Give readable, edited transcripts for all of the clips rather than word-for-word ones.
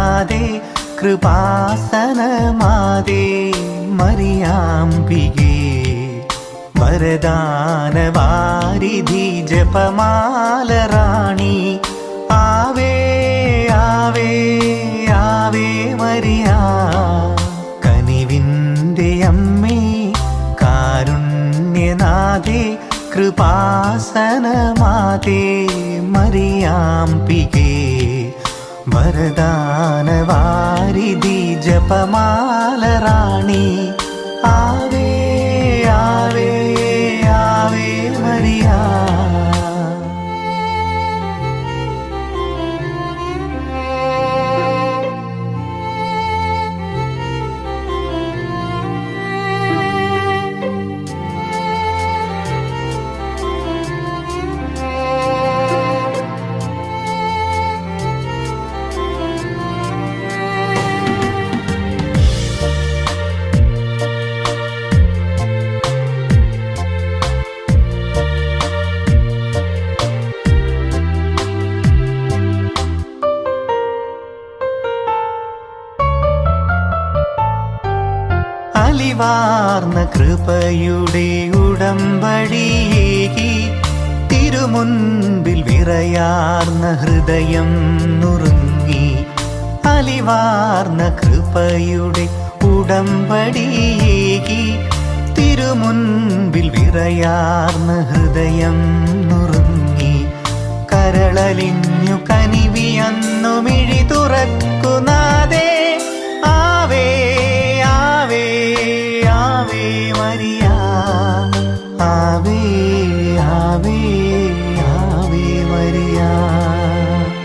കാരുണ്യനാഥേ കൃപാസനമാതേ മറിയാംബികേ വരദാനവാരിധി ജപമാലറാണി ആവേ ആവേ Ave Maria കനിവിൻ്റെ അമ്മേ കാരുണ്യനാഥേ കൃപാസനമാതേ മറിയാംബികേ വരദാനവാരിധി ജപമാലറാണി ആവേ ആവേ Ave Maria അലിവാർന്ന കൃപയുടെ ഉടമ്പടിയേകി തിരുമുൻപിൽ വിറയാർന്ന ഹൃദയം നുറുങ്ങി അലിവാർന്ന കൃപയുടെ ഉടമ്പടിയേകി തിരുമുൻപിൽ വിറയാർന്ന ഹൃദയം നുറുങ്ങി കരളലിഞ്ഞു കനിവിയന്നു മിഴി തുറക്കുനാദേ ആവേ ആവേ ആവേ മരിയ ആവേ ആവേ ആവേ മരിയ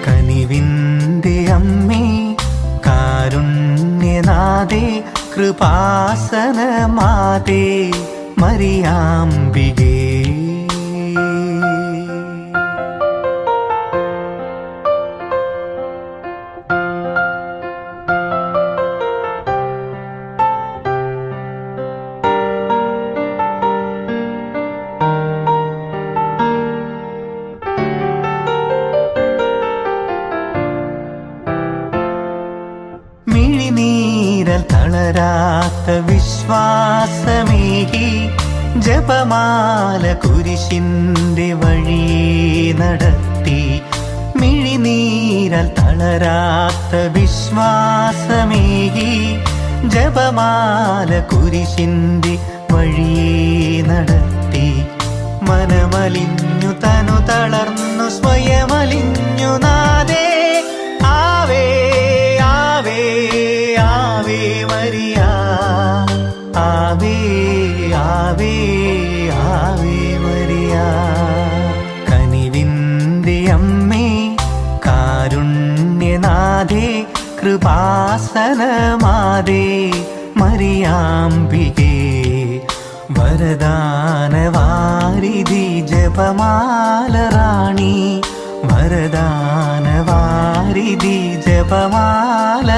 കനിവിൻ്റെ അമ്മേ കാരുണ്യനാഥേ കൃപാസനമാതേ മറിയാംബികേ മിഴിനീരൽ തളരാത്ത വിശ്വാസമേകി ജപമാല കുരിശിൻ്റെ വഴിയെ നടത്തി മിഴിനീരൽ തളരാത്ത വിശ്വാസമേകി ജപമാല കുരിശിൻ്റെ വഴിയെ നടത്തി മനമലിഞ്ഞു തനു തളർന്നു സ്വയമലിഞ്ഞു നാദേ ആവേ ആവേ ആവേ മരിയ ആവേ ആവേ ആവേ മരിയ കനിവിൻ്റെ അമ്മേ കാരുണ്യനാഥേ കൃപാസനമാതേ മറിയാംബികേ വരദാനവാരിധി ജപമാലറാണി വരദാനവാരിധി ജപമാല